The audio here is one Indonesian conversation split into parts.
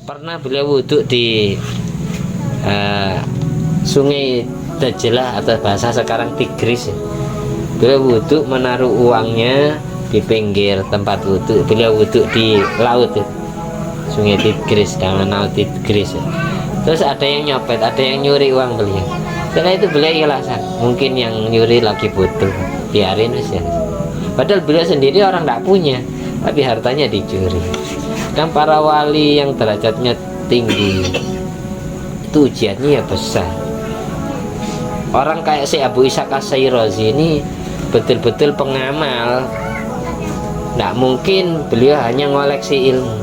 Pernah beliau wudhu di sungai Dajlah atau bahasa sekarang Tigris. Beliau wudhu menaruh uangnya di pinggir tempat wudhu. Beliau wudhu di laut sungai Tigris, danau Tigris. Terus ada yang nyopet, ada yang nyuri uang beliau. Setelah itu beliau ikhlasan. Mungkin yang nyuri lagi butuh, biarin aja. Padahal beliau sendiri orang tidak punya, tapi hartanya dicuri. Dan para wali yang derajatnya tinggi itu ujiannya ya besar. Orang kayak si Abu Ishaq As-Syairazi ini betul-betul pengamal. Tidak mungkin beliau hanya ngoleksi ilmu.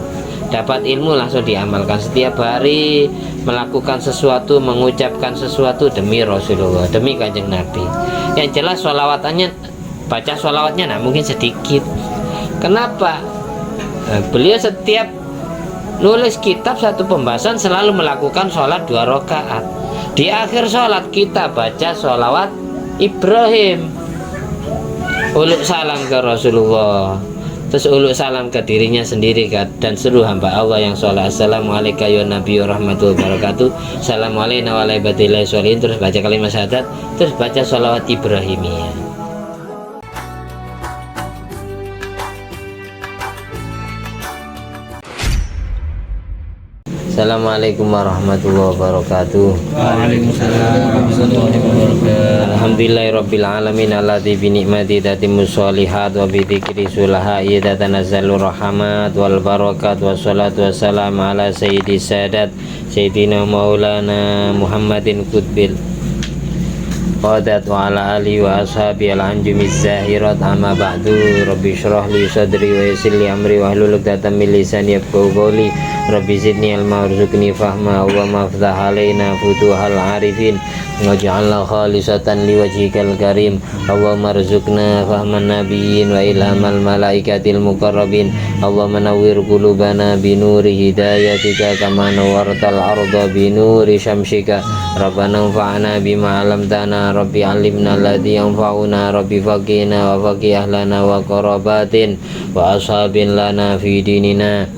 Dapat ilmu langsung diamalkan. Setiap hari melakukan sesuatu, mengucapkan sesuatu demi Rasulullah, demi Kanjeng Nabi. Yang jelas sholawatannya, baca sholawatnya tidak mungkin sedikit. Kenapa? Beliau setiap nulis kitab satu pembahasan selalu melakukan sholat 2 rakaat. Di akhir sholat kita baca sholawat Ibrahim, uluk salam ke Rasulullah, terus uluk salam ke dirinya sendiri dan seluruh hamba Allah yang sholat. Assalamualaikum ya Nabi rahmatullahi wabarakatuh, assalamualaikum warahmatullahi wabarakatuh. Terus baca kalimat syahadat, terus baca sholawat Ibrahimiyah. Assalamualaikum warahmatullahi wabarakatuh. Waalaikumsalam warahmatullahi wabarakatuh. Alhamdulillahirabbil alamin alladzi bi ni'mati tatimmus sholihat wa bi dzikri sulaha tatanazzalu rahmat wal barakat wassalatu wassalamu ala sayyidis sadat sayyidina maulana Muhammadin qutbil qadat wa ala alihi wa ashabi al-anjumiz zahirat amma ba'du. Rabbi shrah li sadri wa yassir li amri wa hlul 'uqdatam min lisani yafqahu qawli. Rabbi zidni ilma warzuqni fahma wa maftah alaina futuhal arifin waj'alna khalisatan liwajhikal karim. Allahumma rzuqna fahman nabiyyin wa ilhamal malaikatil muqarrabin. Allahumma nawwir qulubana binuri hidayatika kama nawwartal arda binuri syamsika. Rabbana anfa'na bima 'allamtana, Rabbi 'allimna alladhi yanfa'una, Rabbi faqihna wa faqih ahlana wa qarabatin wa ashabin lana fi dinina.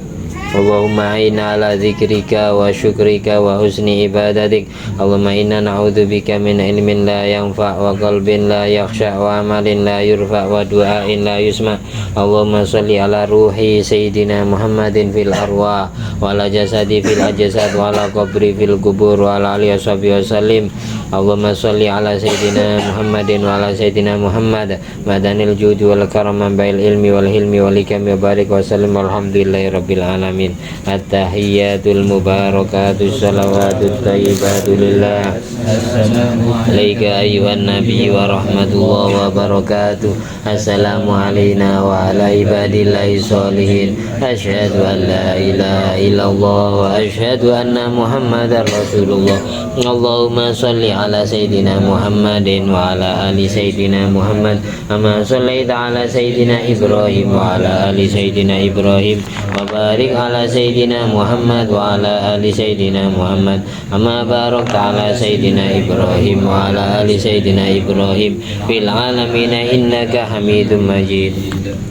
Allahumma a'inna ala dzikrika wa syukrika wa husni ibadatik. Allahumma inna na'udzubika min ilmin la yanfa' wa qalbin la yakhsha' wa amalin la yurfa' wa du'ain la yusma'. Allahumma sholli ala ruhi sayyidina Muhammadin fil arwah wa ala jasadi fil ajsad wa ala qabri fil kubur wa ala alihi washabihi wasallim. Allahumma sholli ala sayyidina Muhammadin wa ala sayyidina Muhammad madanil judi wal karam bail ilmi wal hilmi wal hikam wa barik wa sallim. Alhamdulillahi rabbil alamin. At-tahiyyatul mubarakatus salawatut thayyibatu lillah. Assalamu alayka ayyuhan nabiy wa rahmatullahi wa barakatuh. Assalamu alayna wa ala ibadillahi sholihin. Asyhadu an la ilaha illallah wa asyhadu anna Muhammadar Rasulullah. Allahumma sholli ala sayyidina Muhammadin wa ala ali sayyidina Muhammad kama shallaita ala sayyidina Ibrahim wa ala ali sayyidina Ibrahim wa barik ala sayyidina Muhammad wa ala ali sayyidina Muhammad kama barakta ala sayyidina Ibrahim wa ala ali sayyidina Ibrahim fil alamin innaka Hamidum Majid.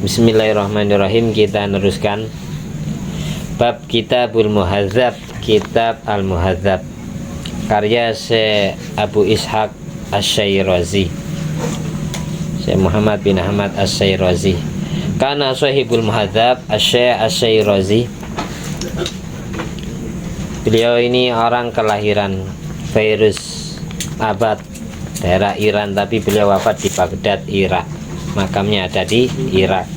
Bismillahirrahmanirrahim. Kita meneruskan bab Kitabul Muhadzab, kitab Al-Muhadzab karya Syekh Abu Ishaq As-Syairazi, Syekh Muhammad bin Ahmad As-Syairazi. Kana sahibul muhadzab Syekh As-Syairazi. Beliau ini orang kelahiran Fairuz Abad, daerah Iran, tapi beliau wafat di Baghdad, Irak. Makamnya ada di Irak.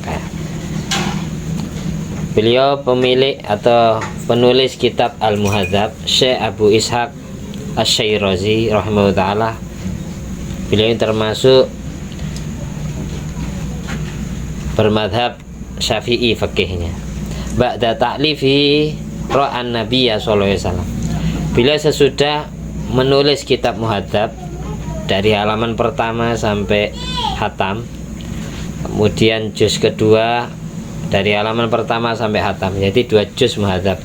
Beliau pemilik atau penulis kitab Al-Muhadzab, Syekh Abu Ishaq As-Syairazi rahimahullah ta'ala. Beliau termasuk bermadhab Syafi'i fikihnya. Ba'da ta'lifi ra'an Nabiya sallallahu alaihi wasallam. Beliau sesudah menulis kitab Muhadzab dari halaman pertama sampai hatam, kemudian juz kedua dari halaman pertama sampai hatam, jadi 2 juz Muhadzab.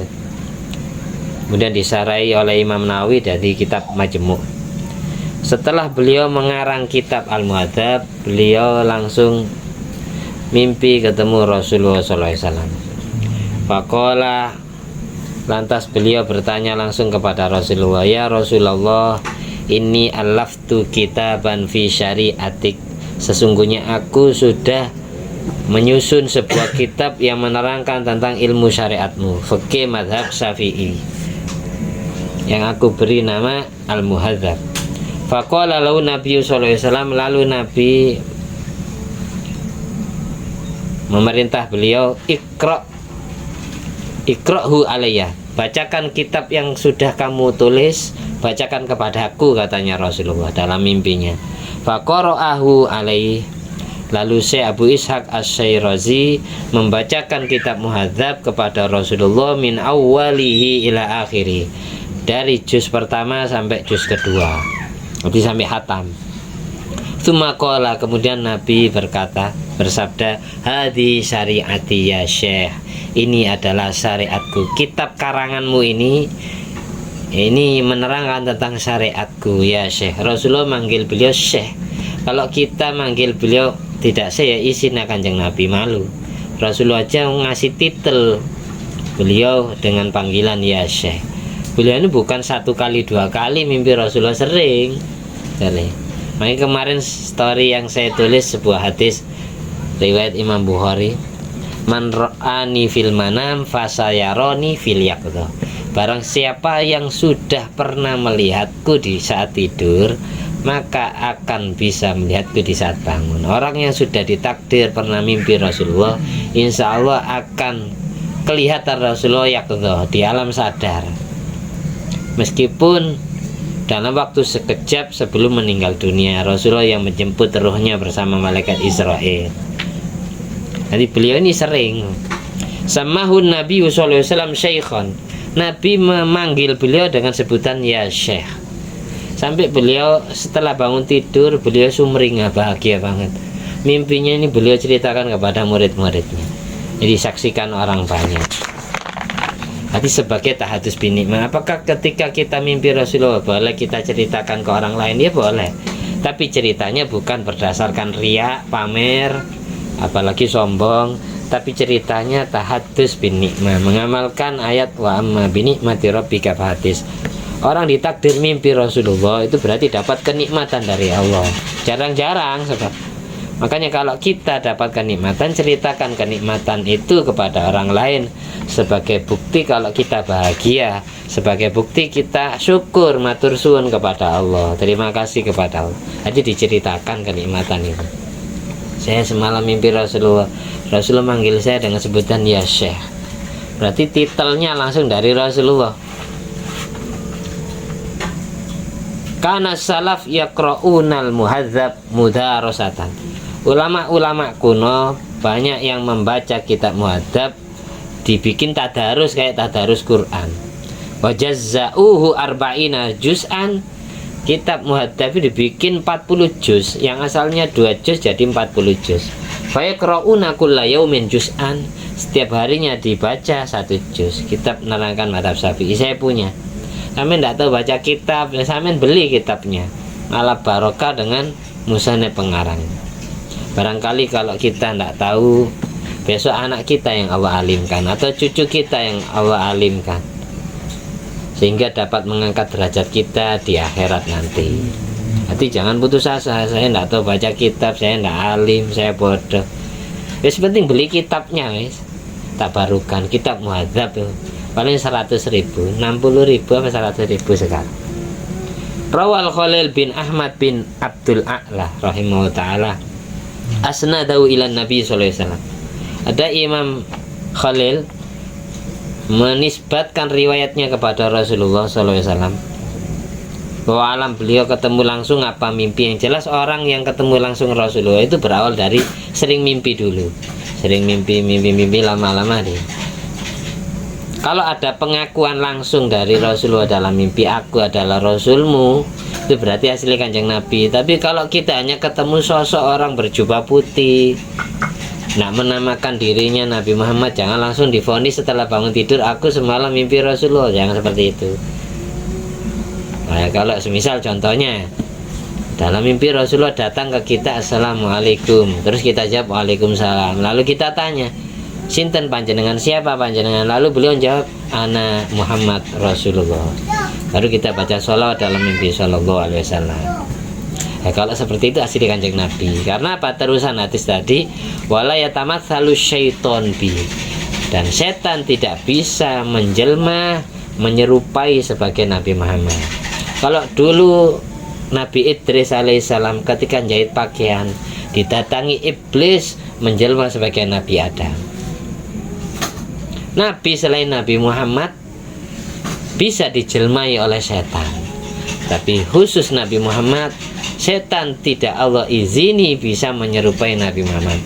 Kemudian disarai oleh Imam Nawawi dari kitab Majmu'. Setelah beliau mengarang kitab Al-Muhadzab, beliau langsung mimpi ketemu Rasulullah SAW. Faqala Lantas beliau bertanya langsung kepada Rasulullah, ya Rasulullah, ini alaftu kitaban fi syariatik, sesungguhnya aku sudah menyusun sebuah kitab yang menerangkan tentang ilmu syariatmu, fikih madhab Syafi'i, yang aku beri nama Al-Muhadzab. Faqala lahu Nabi sallallahu alaihi wasallam, lalu Nabi memerintah beliau, Iqra'hu alayya, bacakan kitab yang sudah kamu tulis, bacakan kepadaku, katanya Rasulullah dalam mimpinya. Faqara'ahu alaihi, lalu Syekh Abu Ishaq Asy-Syairazi membacakan kitab Muhadzab kepada Rasulullah min awwalihi ila akhiri, dari juz pertama sampai juz kedua, jadi sampai khatam. Tsumma qala, kemudian Nabi bersabda, hadi syariati ya Syekh, ini adalah syariatku, kitab karanganmu ini menerangkan tentang syariatku ya Syekh. Rasulullah manggil beliau Syekh. Kalau kita manggil beliau tidak saya izin Kanjeng Nabi, malu. Rasulullah aja ngasih titel beliau dengan panggilan ya Syekh. Beliau ini bukan 1 kali 2 kali mimpi Rasulullah, sering. Makanya kemarin story yang saya tulis sebuah hadis riwayat Imam Bukhari, man ra'ani fil manam fasayaroni fil yaqdha, barang siapa yang sudah pernah melihatku di saat tidur, maka akan bisa melihatku di saat bangun. Orang yang sudah ditakdir pernah mimpi Rasulullah, insya Allah akan kelihatan Rasulullah yaqdha, di alam sadar, meskipun dalam waktu sekejap sebelum meninggal dunia. Rasulullah yang menjemput ruhnya bersama malaikat Israel. Jadi beliau ini sering. Samahun Nabi sallallahu alaihi wasallam syaikhon, Nabi memanggil beliau dengan sebutan ya Syekh. Sampai beliau setelah bangun tidur, beliau sumringah, bahagia banget. Mimpinya ini beliau ceritakan kepada murid-muridnya, jadi saksikan orang banyak. Jadi sebagai tahadus binikmah, apakah ketika kita mimpi Rasulullah boleh kita ceritakan ke orang lain? Ya boleh, tapi ceritanya bukan berdasarkan riya, pamer, apalagi sombong, tapi ceritanya tahadus binikmah, mengamalkan ayat wa amma binikmati rabbika fahaddits. Orang ditakdir mimpi Rasulullah itu berarti dapat kenikmatan dari Allah. Jarang-jarang sebab. Makanya kalau kita dapat kenikmatan, ceritakan kenikmatan itu kepada orang lain, sebagai bukti kalau kita bahagia, sebagai bukti kita syukur, matur suwun kepada Allah, terima kasih kepada Allah. Jadi diceritakan kenikmatan itu. Saya semalam mimpi Rasulullah, Rasulullah manggil saya dengan sebutan ya Syekh, berarti titelnya langsung dari Rasulullah. Kana salaf yaqra'unal muhadzab mudarasatan, ulama-ulama kuno banyak yang membaca kitab Muhadzab dibikin tadarus kayak tadarus Quran. Wa jazza'uhu arba'ina juz'an, kitab Muhadzab dibikin 40 juz, yang asalnya 2 juz jadi 40 juz. Fa yaqra'una kulla yaumin juz'an, setiap harinya dibaca 1 juz. Kitab menerangkan mazhab Syafi'i saya punya. Kami tidak tahu baca kitab, saya beli kitabnya, malah barokah dengan musane pengarang. Barangkali kalau kita tidak tahu, besok anak kita yang Allah alimkan, atau cucu kita yang Allah alimkan, sehingga dapat mengangkat derajat kita di akhirat nanti. Jadi jangan putus asa, saya tidak tahu baca kitab, saya tidak alim, saya bodoh. Yang penting beli kitabnya, wis. Tabarukan kitab Muhadzab tuh. Paling 100.000, 60.000 apa 100.000 sekarang. Rawal Khalil bin Ahmad bin Abdul A'la rahimahullah ta'ala asnadahu ila Nabi sallallahu alaihi wasallam. Ada Imam Khalil menisbatkan riwayatnya kepada Rasulullah sallallahu alaihi wasallam. Bahwa alam beliau ketemu langsung apa mimpi, yang jelas orang yang ketemu langsung Rasulullah itu berawal dari sering mimpi dulu. Sering mimpi lama-lama deh. Kalau ada pengakuan langsung dari Rasulullah dalam mimpi, aku adalah Rasulmu, itu berarti hasil Kanjeng Nabi. Tapi kalau kita hanya ketemu sosok orang berjubah putih, nak menamakan dirinya Nabi Muhammad, jangan langsung divonis setelah bangun tidur, aku semalam mimpi Rasulullah, jangan seperti itu. Nah, kalau semisal contohnya dalam mimpi Rasulullah datang ke kita, assalamualaikum, terus kita jawab waalaikumsalam, lalu kita tanya, Sinten panjenengan, siapa panjenengan? Lalu beliau jawab, ana Muhammad Rasulullah. Baru kita baca sholawat dalam mimpi sallallahu alaihi wasallam. Ya, kalau seperti itu asli kanjeng Nabi. Karena apa? Terusan hadis tadi, wala yatamatsalu syaiton bi. Dan setan tidak bisa menjelma menyerupai sebagai Nabi Muhammad. Kalau dulu Nabi Idris alaihissalam ketika jahit pakaian didatangi iblis menjelma sebagai Nabi Adam. Nabi selain Nabi Muhammad bisa dijelmai oleh setan, tapi khusus Nabi Muhammad, setan tidak Allah izini bisa menyerupai Nabi Muhammad.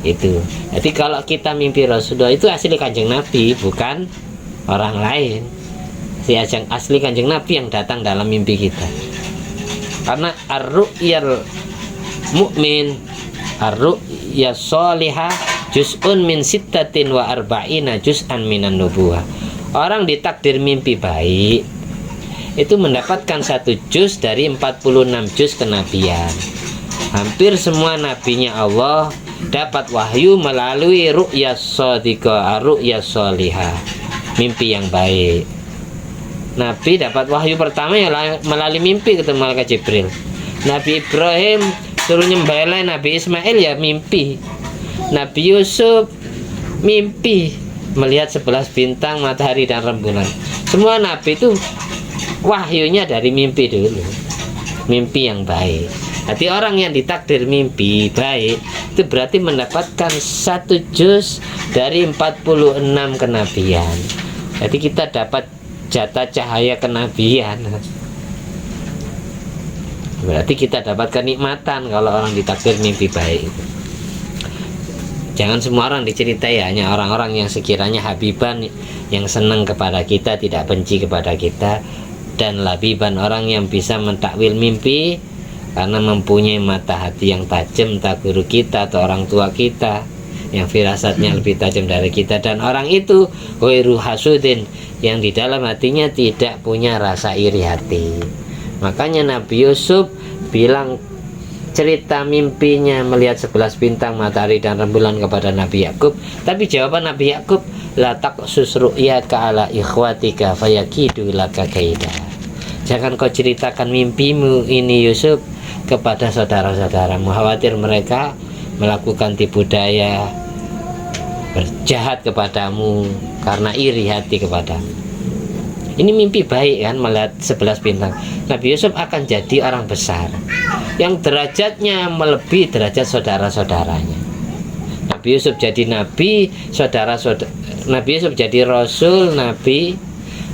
Itu. Jadi kalau kita mimpi Rasulullah itu asli kanjeng Nabi, bukan orang lain. Si asli kanjeng Nabi yang datang dalam mimpi kita. Karena ar-ru'yal mu'min, ar-ru'ya sholihah juz'un min sittatin wa arba'ina juz'an minan nubuwah. Orang ditakdir mimpi baik itu mendapatkan 1 juz dari 46 juz kenabian. Hampir semua nabinya Allah dapat wahyu melalui ru'ya shadiqah, ru'ya sholihah, mimpi yang baik. Nabi dapat wahyu pertama ya melalui mimpi, ketemu malaikat Jibril. Nabi Ibrahim suruh nyembelih Nabi Ismail ya mimpi. Nabi Yusuf mimpi melihat 11 bintang, matahari dan rembulan. Semua nabi itu wahyunya dari mimpi dulu, mimpi yang baik. Jadi orang yang ditakdir mimpi baik itu berarti mendapatkan 1 juz dari 46 kenabian. Jadi kita dapat jatah cahaya kenabian. Berarti kita dapat kenikmatan kalau orang ditakdir mimpi baik. Jangan semua orang diceritai, hanya orang-orang yang sekiranya habiban, yang senang kepada kita, tidak benci kepada kita. Dan labiban, orang yang bisa mentakwil mimpi karena mempunyai mata hati yang tajam, entah guru kita atau orang tua kita yang firasatnya lebih tajam dari kita. Dan orang itu ghairu hasudin, yang di dalam hatinya tidak punya rasa iri hati. Makanya Nabi Yusuf bilang cerita mimpinya melihat 11 bintang, matahari dan rembulan kepada Nabi Yakub. Tapi jawaban Nabi Yakub, la taqsus ru'yaka ala ikhwatika fayakidu laka kaida. Jangan kau ceritakan mimpimu ini Yusuf kepada saudara-saudaramu, khawatir mereka melakukan tipu daya, berjahat kepadamu karena iri hati kepadamu. Ini mimpi baik kan, melihat 11 bintang. Nabi Yusuf akan jadi orang besar yang derajatnya melebihi derajat saudara-saudaranya. Nabi Yusuf jadi nabi, Nabi Yusuf jadi rasul, nabi.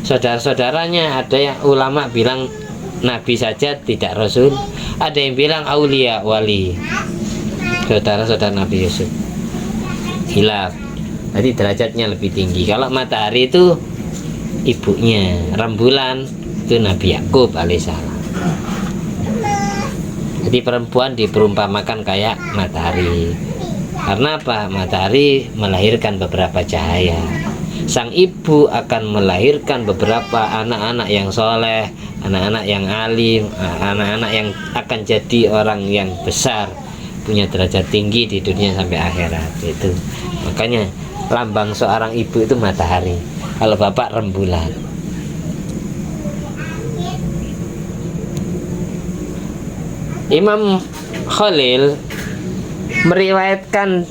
Saudara-saudaranya ada yang ulama bilang nabi saja tidak rasul, ada yang bilang aulia wali. Saudara-saudara Nabi Yusuf hilaf. Jadi derajatnya lebih tinggi. Kalau matahari itu ibunya, rembulan itu Nabi Yakub alaihissalam. Jadi perempuan diperumpamakan kayak matahari. Karena apa? Matahari melahirkan beberapa cahaya. Sang ibu akan melahirkan beberapa anak-anak yang soleh, anak-anak yang alim, anak-anak yang akan jadi orang yang besar, punya derajat tinggi di dunia sampai akhirat. Itu makanya lambang seorang ibu itu matahari, kalau bapak rembulan. Imam Khalil meriwayatkan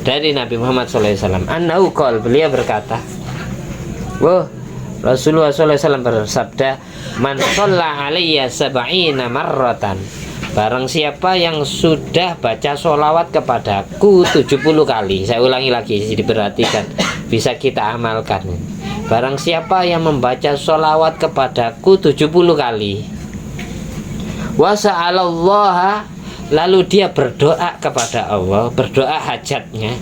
dari Nabi Muhammad SAW, annahu qol, beliau berkata, Rasulullah SAW bersabda, man shalla alayya sab'ina marratan, barang siapa yang sudah baca sholawat kepadaku 70 kali. Saya ulangi lagi, diperhatikan, bisa kita amalkan. Barang siapa yang membaca sholawat kepadaku 70 kali, wa sa'alallaha, lalu dia berdoa kepada Allah, berdoa hajatnya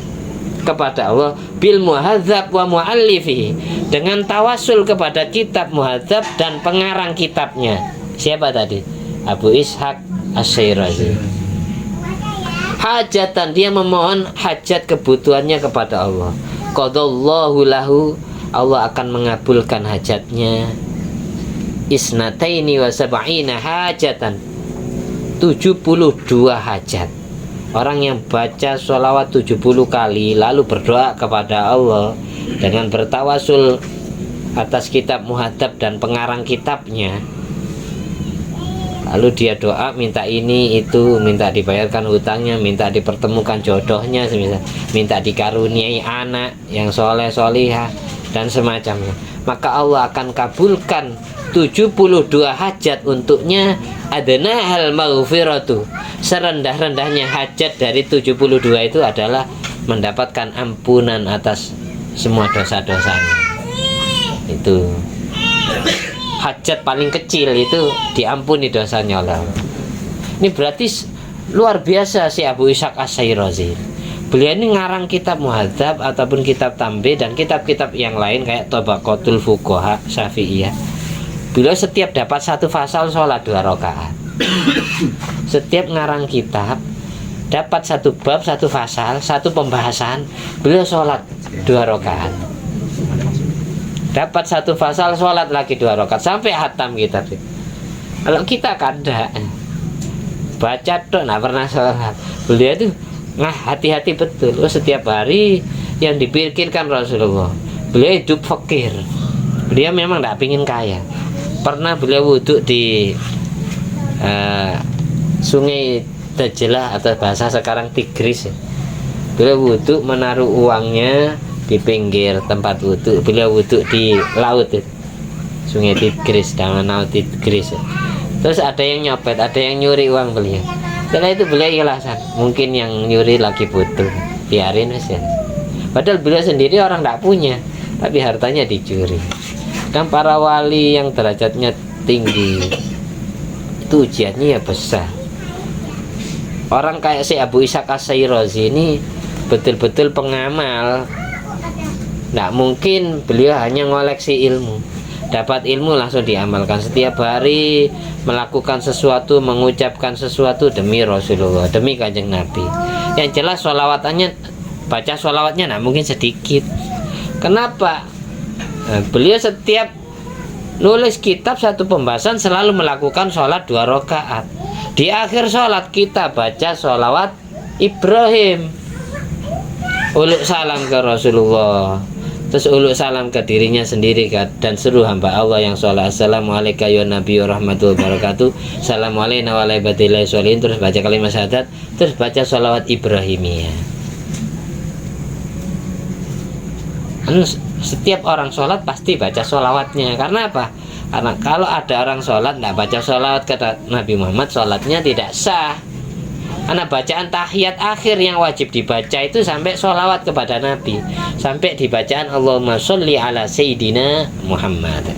kepada Allah, bil muhadzab wa muallifi, dengan tawasul kepada kitab muhadzab dan pengarang kitabnya. Siapa tadi? Abu Ishaq Asy-Syirazi. Hajatan, dia memohon hajat kebutuhannya kepada Allah. Qadallahu lahu, Allah akan mengabulkan hajatnya. Isnataini wa sab'ina hajatan, 72 hajat. Orang yang baca sholawat 70 kali lalu berdoa kepada Allah dengan bertawasul atas kitab muhadzab dan pengarang kitabnya, lalu dia doa minta ini itu, minta dibayarkan hutangnya, minta dipertemukan jodohnya, minta dikaruniai anak yang soleh solihah dan semacamnya, maka Allah akan kabulkan 72 hajat untuknya. Adana hal maghfiratu, serendah-rendahnya hajat dari 72 itu adalah mendapatkan ampunan atas semua dosa-dosanya. Itu hajat paling kecil itu diampuni dosanya oleh Allah. Ini berarti luar biasa si Abu Ishaq Ash-Shirazi. Beliau ini ngarang kitab muhadzab ataupun kitab tambe dan kitab-kitab yang lain kayak Tabaqatul Fuqaha Syafi'iyah. Beliau setiap dapat satu fasal sholat 2 rakaat. Setiap ngarang kitab dapat satu bab, satu fasal, satu pembahasan, beliau sholat 2 rakaat. Dapat satu fasal, sholat lagi 2 rakaat sampai hatam kitab. Kalau kita kada baca tuh nggak pernah sholat. Beliau itu hati-hati betul. Setiap hari yang dipikirkan Rasulullah. Beliau hidup fakir. Beliau memang tidak pingin kaya. Pernah beliau wudhu di sungai Dajlah atau bahasa sekarang Tigris. Beliau wudhu menaruh uangnya di pinggir tempat wudhu. Beliau wudhu di laut sungai Tigris, danau Tigris. Terus ada yang nyopet, ada yang nyuri uang beliau. Setelah itu beliau ikhlasan. Mungkin yang nyuri lagi butuh, biarin aja. Padahal beliau sendiri orang tidak punya, tapi hartanya dicuri. Dan para wali yang derajatnya tinggi itu ujiannya ya besar. Orang kayak si Abu Ishaq Ash-Shirazi ini betul-betul pengamal. Tidak mungkin beliau hanya ngoleksi ilmu. Dapat ilmu langsung diamalkan. Setiap hari melakukan sesuatu, mengucapkan sesuatu demi Rasulullah, demi Kanjeng Nabi. Yang jelas sholawatannya, baca sholawatnya tidak mungkin sedikit. Kenapa? Beliau setiap nulis kitab satu pembahasan selalu melakukan sholat 2 rakaat. Di akhir sholat kita baca sholawat Ibrahim, uluk salam ke Rasulullah, terus uluk salam ke dirinya sendiri dan seluruh hamba Allah yang sholat. Assalamualaikum ya Nabi warahmatullahi wabarakatuh, Assalamualaikum wa alaihi sholihin. Terus baca kalimat syahadat, terus baca sholawat Ibrahimiyah. Setiap orang sholat pasti baca sholawatnya. Karena apa? Karena kalau ada orang sholat tidak baca sholawat kata Nabi Muhammad, sholatnya tidak sah. Karena bacaan tahiyat akhir yang wajib dibaca itu sampai sholawat kepada Nabi, sampai dibacaan Allahumma sholli ala Sayyidina Muhammad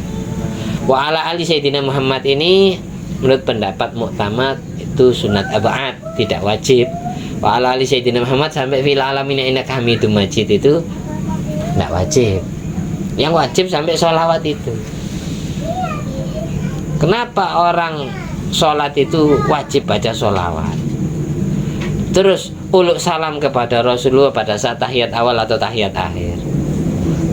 wa ala ali Sayyidina Muhammad. Ini menurut pendapat muktamad itu sunat abad, tidak wajib. Wa ala ali Sayyidina Muhammad sampai fil alamin innaka hamidum majid itu tidak wajib. Yang wajib sampai sholawat itu. Kenapa orang sholat itu wajib baca sholawat? Terus uluk salam kepada Rasulullah pada saat tahiyat awal atau tahiyat akhir.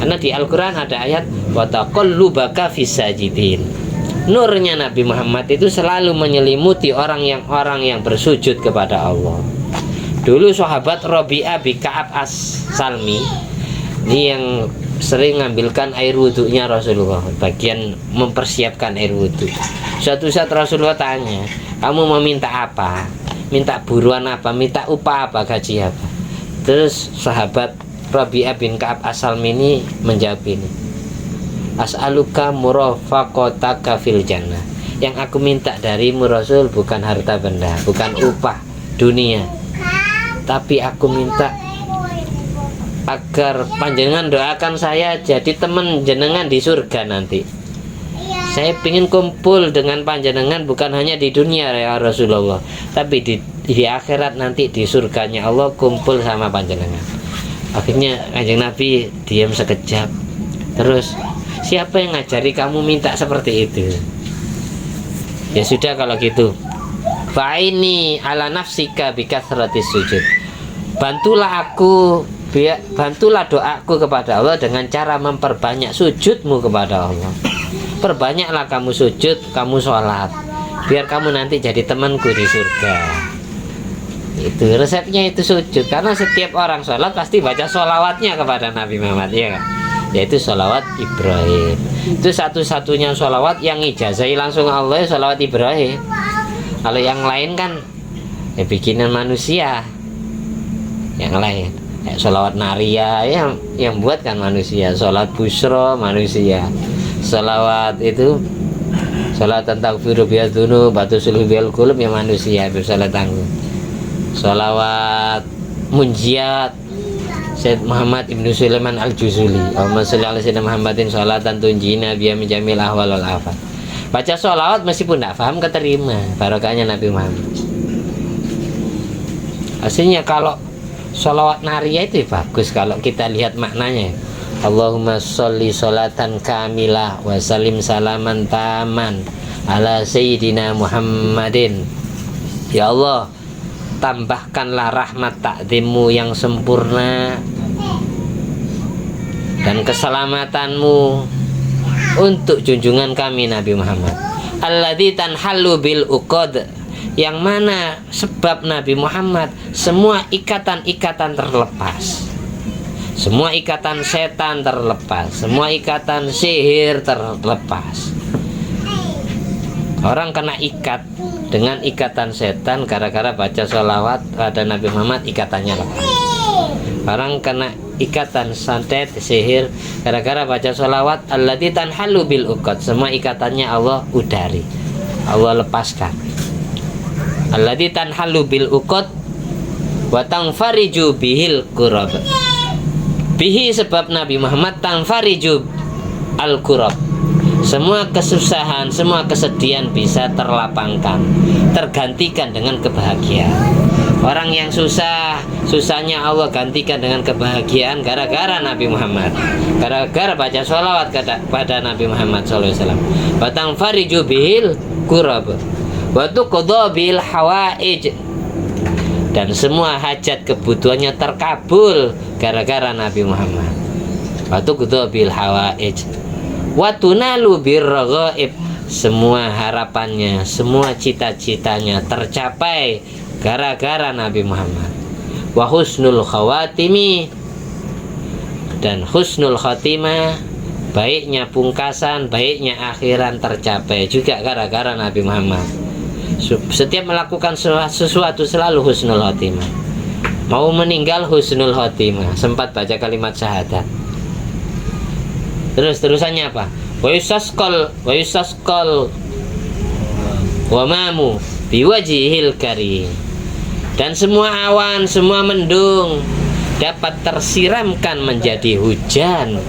Karena di Al-Quran ada ayat wa taqallubaka fis sajidin. Nurnya Nabi Muhammad itu selalu menyelimuti orang yang bersujud kepada Allah. Dulu sahabat Rabi'ah bin Ka'ab As-Salmi ini yang sering ngambilkan air wudhunya Rasulullah, bagian mempersiapkan air wudhu. Suatu saat Rasulullah tanya, kamu mau minta apa? Minta buruan apa? Minta upah apa? Gaji apa? Terus sahabat Rabi'ah bin Ka'ab As-Salmi ini menjawab ini, as'aluka murafaqataka fil jannah. Yang aku minta darimu Rasul bukan harta benda, bukan upah dunia, tapi aku minta agar panjenengan doakan saya jadi teman jenengan di surga nanti. Saya ingin kumpul dengan panjenengan bukan hanya di dunia ya Rasulullah, tapi di akhirat nanti di surganya Allah kumpul sama panjenengan. Akhirnya Kanjeng Nabi diam sekejap. Terus, siapa yang ngajari kamu minta seperti itu? Ya sudah kalau gitu, fa'ini ala nafsika bikathratis sujud. Bantulah doaku kepada Allah dengan cara memperbanyak sujudmu kepada Allah. Perbanyaklah kamu sujud, kamu sholat, biar kamu nanti jadi temanku di surga. Itu resepnya itu sujud, karena setiap orang sholat pasti baca sholawatnya kepada Nabi Muhammad, ya kan? Yaitu sholawat Ibrahim. Itu satu-satunya sholawat yang ijazahi langsung Allah, sholawat Ibrahim. Kalau yang lain kan ya bikinan manusia, yang lain sholawat Naria yang buat kan manusia, sholawat Busro manusia, sholawat itu sholawat tentang firubiyat dunu batu sulhubil kulub yang manusia bersalat tangguh, sholawat Munjiat Syed Muhammad Ibnu Sulaiman Al-Juzuli, Allahumma sholli ala sayyidina Muhammadin sholatan tunjina biya min jamil ahwal wal afat. Baca sholawat meskipun tidak paham keterima, barokahnya Nabi Muhammad. Aslinya kalau sholawat Naria itu bagus kalau kita lihat maknanya. Allahumma sholli sholatan kamilah wa salim salaman taman ala sayyidina Muhammadin. Ya Allah, tambahkanlah rahmat takzimmu yang sempurna dan keselamatanmu untuk junjungan kami Nabi Muhammad, alladzi tanhallu bil uqad, yang mana sebab Nabi Muhammad semua ikatan-ikatan terlepas, semua ikatan setan terlepas, semua ikatan sihir terlepas. Orang kena ikat dengan ikatan setan gara-gara baca sholawat pada Nabi Muhammad, ikatannya lepas. Orang kena ikatan santet sihir gara-gara baca sholawat alladzi tanhallu bil uqad, semua ikatannya Allah udari, Allah lepaskan. Alladzi tanhallu bil uqad wa tanfariju bihil kurab. Bihi sebab Nabi Muhammad tanfariju al kurab, semua kesusahan, semua kesedihan bisa terlapangkan, tergantikan dengan kebahagiaan. Orang yang susah, susahnya Allah gantikan dengan kebahagiaan gara-gara Nabi Muhammad, gara-gara baca sholawat pada Nabi Muhammad SAW. Batang fariju bihil kurab, watu kodo bil hawaij, dan semua hajat kebutuhannya terkabul gara-gara Nabi Muhammad. Watu kodo bil hawaij, watunalu birraghaib, semua harapannya, semua cita-citanya tercapai gara-gara Nabi Muhammad. Wa husnul khawatimi, dan husnul khatimah, baiknya pungkasan, baiknya akhiran tercapai juga gara-gara Nabi Muhammad. Setiap melakukan sesuatu selalu husnul khatimah. Mau meninggal husnul khatimah, sempat baca kalimat syahadat. Terusannya apa? Wa yusaskol wa mamu biwajihil karim, dan semua awan, semua mendung dapat tersiramkan menjadi hujan.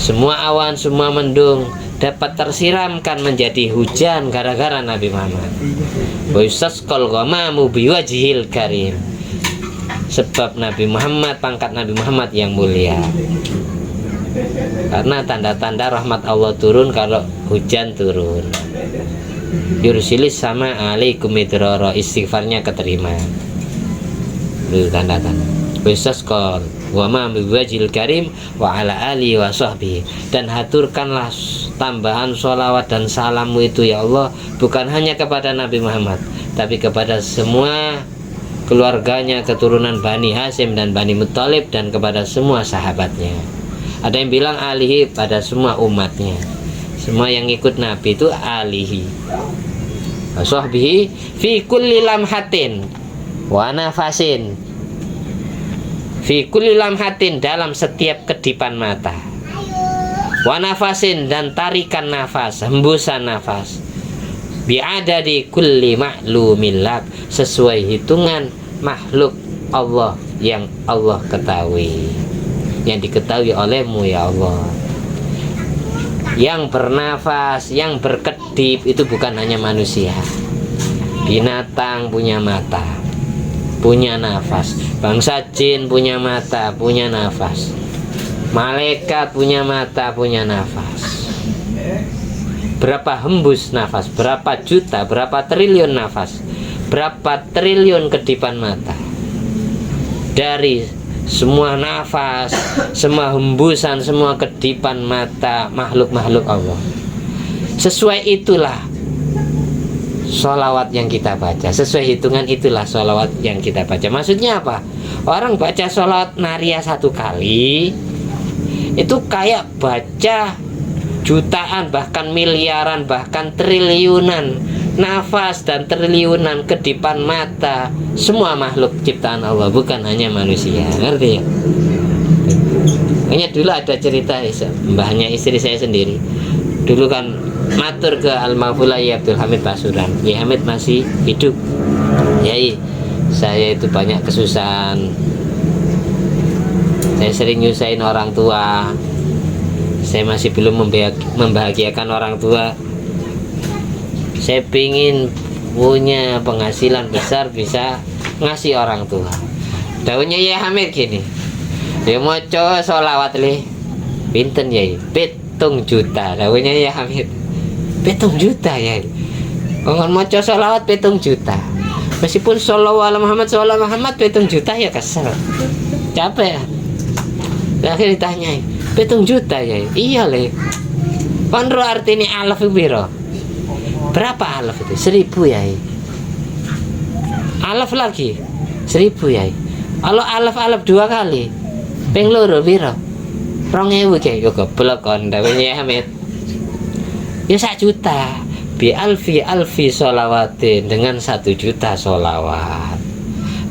Semua awan, semua mendung dapat tersiramkan menjadi hujan gara-gara Nabi Muhammad. Wa yusaskol wa mamu biwajihil karim, sebab Nabi Muhammad, pangkat Nabi Muhammad yang mulia. Karena tanda-tanda rahmat Allah turun kalau hujan turun. Yursilis sama alaikum midrara, istighfarnya keterima. Itu tanda-tanda. Wisaskol wa ma biwajil karim wa ala ali wa sahbihi, dan haturkanlah tambahan sholawat dan salammu itu ya Allah bukan hanya kepada Nabi Muhammad, tapi kepada semua keluarganya, keturunan Bani Hasyim dan Bani Muttalib, dan kepada semua sahabatnya. Ada yang bilang alihi, pada semua umatnya. Semua yang ikut Nabi itu alihi. Sahbihi fi kulli lamhatin wa nafasin, fi kulli lamhatin, dalam setiap kedipan mata, wa nafasin, dan tarikan nafas, hembusan nafas, bi'adadi kulli ma'lumilak, sesuai hitungan makhluk Allah yang Allah ketahui, yang diketahui olehmu ya Allah. Yang bernafas, yang berkedip itu bukan hanya manusia. Binatang punya mata, punya nafas. Bangsa jin punya mata, punya nafas. Malaikat punya mata, punya nafas. Berapa hembus nafas, berapa juta, berapa triliun nafas, berapa triliun kedipan mata. Dari semua nafas, semua hembusan, semua kedipan mata makhluk-makhluk Allah. Sesuai itulah sholawat yang kita baca. Sesuai hitungan itulah sholawat yang kita baca. Maksudnya apa? Orang baca sholawat naria 1 kali itu kayak baca jutaan, bahkan miliaran, bahkan triliunan nafas dan triliunan kedipan mata semua makhluk ciptaan Allah, bukan hanya manusia. Ngerti ya? Makanya dulu ada cerita mbahnya istri saya sendiri. Dulu kan matur ke Al-Mahfulai Abdul Hamid Pasuruan. Yai Hamid masih hidup. Yai, saya itu banyak kesusahan. Saya sering nyusahin orang tua. Saya masih belum membahagiakan orang tua. Saya pingin punya penghasilan besar, bisa ngasih orang tua. Daunnya Yai Hamid gini, dia mau coba sholawat le, pinten Yai? 7 juta. Daunnya Yai Hamid, 7 juta ya. Kalau mau coba sholawat 7 juta. Meskipun sholawat Muhammad 7 juta ya kesel, capek. Akhirnya ditanya, 7 juta ya? Iya le. Konro artinya alaf biro. Berapa alaf itu? 1000 ya. Alaf lagi 1000 ya. Kalau alaf 2 kali ping loro biro 2000 ya. Yo goblok kon dawuhnya Hamid. Ya 1 juta. Bi alfi sholawatin, dengan 1 juta sholawat.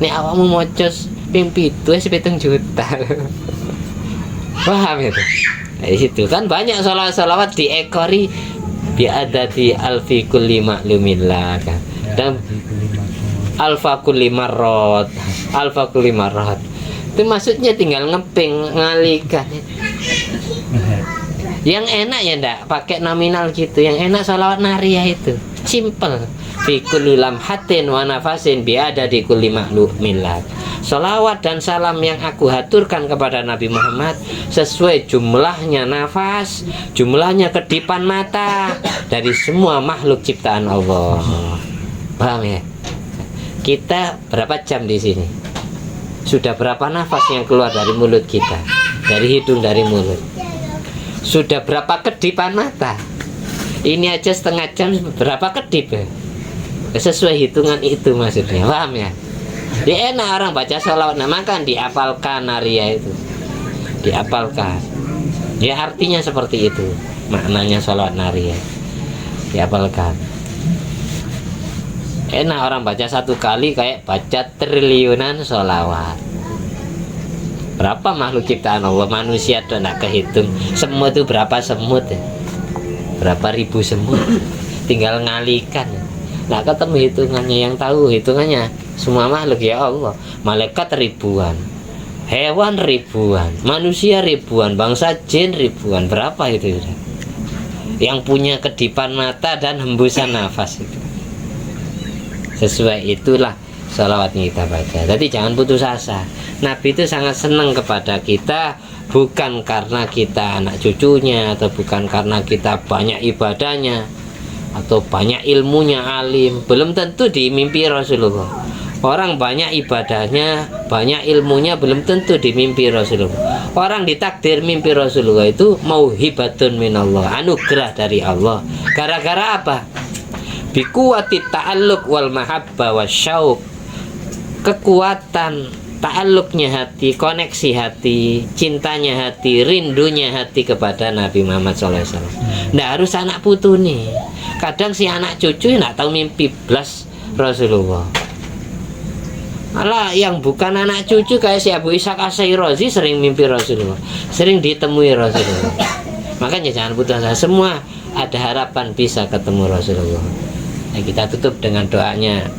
Nek awakmu mocos ping 7 wis 7 juta. Paham itu? Nah, itu kan banyak sholawat diekori biadati alfi kulli ma'lumillah kan. Dan alfa kulli marrat, itu maksudnya tinggal ngeping, ngalikan. Yang enak ya ndak pakai nominal gitu, yang enak sholawat nariyah itu simple. Fi kulli lamhatin wa nafasin biadati kulli ma'lumillah. Sholawat dan salam yang aku haturkan kepada Nabi Muhammad sesuai jumlahnya nafas, jumlahnya kedipan mata dari semua makhluk ciptaan Allah. Paham ya? Kita berapa jam di sini? Sudah berapa nafas yang keluar dari mulut kita, dari hidung, dari mulut? Sudah berapa kedipan mata? Ini aja setengah jam berapa kedip ya? Sesuai hitungan itu maksudnya. Paham ya? Dia enak orang baca sholawat, nah makan diapalkan naria itu, diapalkan. Ya artinya seperti itu maknanya sholawat naria, diapalkan. Enak orang baca 1 kali kayak baca triliunan sholawat. Berapa makhluk ciptaan Allah, manusia tuh nak kehitung. Semut itu berapa semut ya? Berapa ribu semut? Tinggal ngalikan. Nah ketemu hitungannya, yang tahu hitungannya semua makhluk ya Allah. Malaikat ribuan, hewan ribuan, manusia ribuan, bangsa jin ribuan. Berapa itu? Yang punya kedipan mata dan hembusan nafas itu. Sesuai itulah sholawat yang kita baca. Jadi jangan putus asa. Nabi itu sangat senang kepada kita, bukan karena kita anak cucunya, atau bukan karena kita banyak ibadahnya atau banyak ilmunya, alim. Belum tentu di mimpi Rasulullah. Orang banyak ibadahnya, banyak ilmunya, belum tentu di mimpi Rasulullah. Orang ditakdir mimpi Rasulullah itu mauhibatun minallah, anugerah dari Allah. Gara-gara apa? Bikuwati ta'alluq wal mahabba wasyauq. Kekuatan ta'alluqnya hati, koneksi hati, cintanya hati, rindunya hati kepada Nabi Muhammad SAW. Nggak harus anak putu nih. Kadang si anak cucu nggak tahu mimpi blas Rasulullah. Malah yang bukan anak cucu kayak si Abu Ishaq As-Syairazi sering mimpi Rasulullah, sering ditemui Rasulullah. Makanya jangan putus asa. Semua ada harapan bisa ketemu Rasulullah. Nah, kita tutup dengan doanya.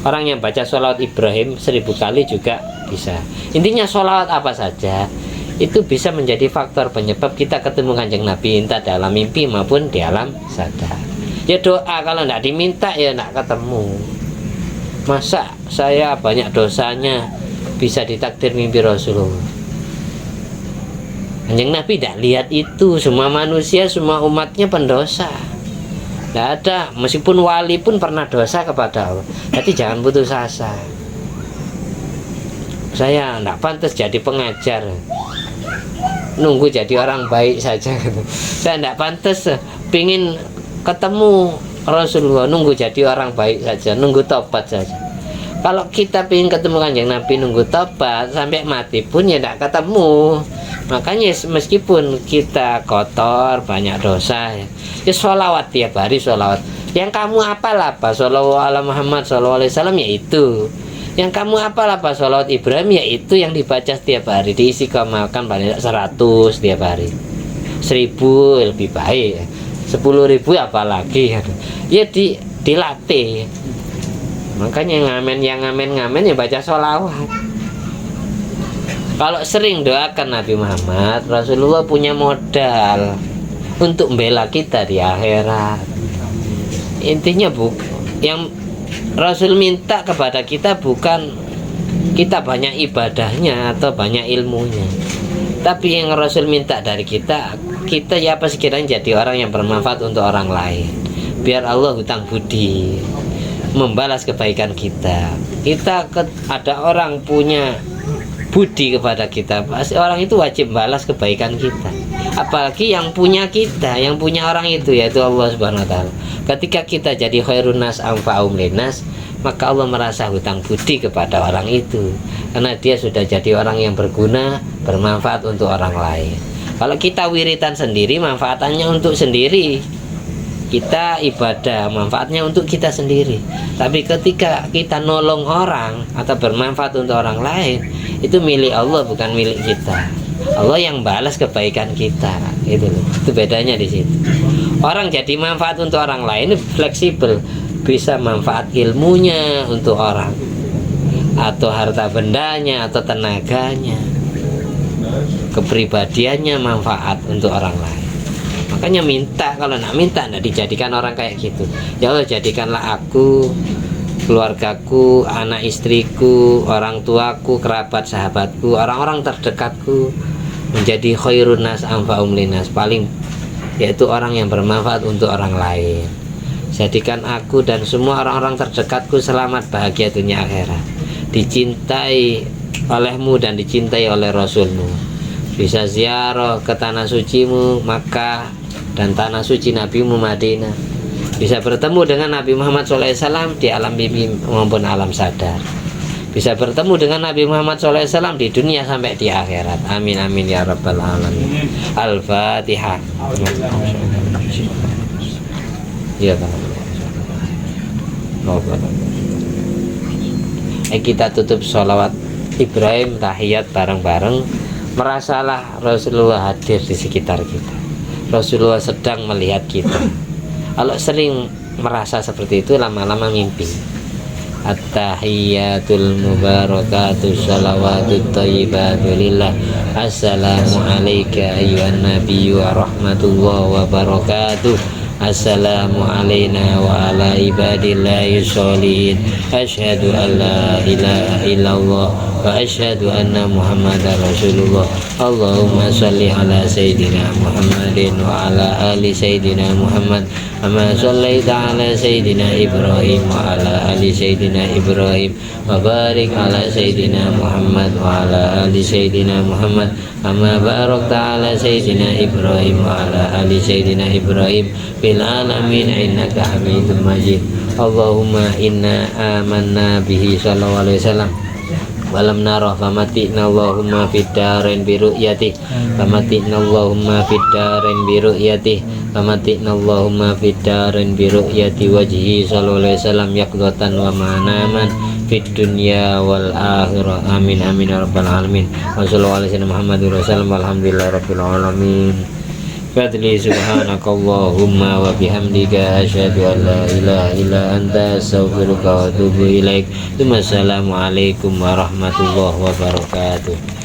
Orang yang baca sholawat Ibrahim 1000 kali juga bisa. Intinya sholawat apa saja itu bisa menjadi faktor penyebab kita ketemu Kanjeng Nabi, entah dalam mimpi maupun di alam sadar. Ya doa, kalau tidak diminta ya tidak ketemu. Masa saya banyak dosanya bisa ditakdir mimpi Rasulullah? Kanjeng Nabi tidak lihat itu. Semua manusia, semua umatnya pendosa. Tidak ada, meskipun wali pun pernah dosa kepada Allah. Jadi jangan putus asa. Saya tidak pantas jadi pengajar, nunggu jadi orang baik saja. Saya tidak pantas pingin ketemu Rasulullah, nunggu jadi orang baik saja, nunggu tobat saja. Kalau kita ingin ketemu Kanjeng Nabi, nunggu tobat sampai mati pun ya tidak ketemu. Makanya meskipun kita kotor, banyak dosa, ya sholawat tiap hari, sholawat. Yang kamu apalah apa? Sholawat ala Muhammad sallallahu alaihi wasallam, yaitu. Yang kamu apalah apa? Sholawat Ibrahim, yaitu yang dibaca setiap hari, diisi kamalkan paling 100 setiap hari. 1000 lebih baik, 10.000 apalagi ya dilatih. Makanya yang ngamen ya baca sholawat. Kalau sering doakan Nabi Muhammad, Rasulullah punya modal untuk membela kita di akhirat. Intinya yang Rasul minta kepada kita bukan kita banyak ibadahnya atau banyak ilmunya, tapi yang Rasul minta dari kita ya apa sekiranya jadi orang yang bermanfaat untuk orang lain, biar Allah hutang budi membalas kebaikan kita. Ada orang punya budi kepada kita, pasti orang itu wajib balas kebaikan kita. Apalagi yang punya kita, yang punya orang itu, yaitu Allah Subhanahu wa taala. Ketika kita jadi khairun nas anfa'um linnas, maka Allah merasa hutang budi kepada orang itu, karena dia sudah jadi orang yang berguna, bermanfaat untuk orang lain. Kalau kita wiritan sendiri, manfaatannya untuk sendiri. Kita ibadah, manfaatnya untuk kita sendiri. Tapi ketika kita nolong orang atau bermanfaat untuk orang lain, itu milik Allah, bukan milik kita. Allah yang balas kebaikan kita. Itu bedanya di situ. Orang jadi manfaat untuk orang lain fleksibel, bisa manfaat ilmunya untuk orang, atau harta bendanya, atau tenaganya, kepribadiannya manfaat untuk orang lain. Makanya minta, kalau nak minta tidak dijadikan orang kayak gitu. Ya Allah, jadikanlah aku, keluargaku, anak istriku, orang tuaku, kerabat sahabatku, orang-orang terdekatku menjadi khairun nas anfa'um linnas, paling yaitu orang yang bermanfaat untuk orang lain. Jadikan aku dan semua orang-orang terdekatku selamat, bahagia dunia akhirat, dicintai olehmu dan dicintai oleh Rasulmu, bisa ziarah ke tanah sucimu Makkah dan tanah suci Nabimu Madinah, bisa bertemu dengan Nabi Muhammad SAW di alam mimpi maupun alam sadar, bisa bertemu dengan Nabi Muhammad SAW di dunia sampai di akhirat. Amin amin ya rabbal alamin. Al-Fatihah. Ya Pak. Kita tutup sholawat Ibrahim tahiyat bareng-bareng. Merasalah Rasulullah hadir di sekitar kita, Rasulullah sedang melihat kita. Kalau sering merasa seperti itu, lama-lama mimpi. At-tahiyatul mubarakatuh shalawatut thayyibatu lillah. Assalamu alayka ayyuhan nabiyyu wa rahmatullahi wa barakatuh. Assalamu alayna wa ala ibadillahi sholihin. Asyhadu an la ilaha illallah wa asyhadu anna muhammadar rasulullah. Allahumma salli ala sayyidina Muhammadin wa ala ali sayyidina Muhammad, kama sallaita ala sayyidina Ibrahim wa ala ali sayyidina Ibrahim, wa barik ala sayyidina Muhammad wa ala ali sayyidina Muhammad, kama barakta ala sayyidina Ibrahim wa ala ali sayyidina Ibrahim fil alamin innaka Hamidum Majid. Allahumma inna amanna bihi sallallahu alaihi wasallam walam narah famatina Allahumma fid darain bi ru'yati, famatina Allahumma fid darain bi ru'yati, famatina Allahumma fid darain bi ru'yati wajhi sallallahu alaihi wasallam yaqdatan wa manaman fid dunya wal akhirah. Amin amin ya rabbal alamin. Wa sallallahu alaihi wasallam walhamdulillahi rabbil alamin. Fadli subhanakallahumma wa bihamdika asyhadu an la ilaha illa anta astaghfiruka wa atubu ilaik. Wassalamualaikum warahmatullahi wabarakatuh.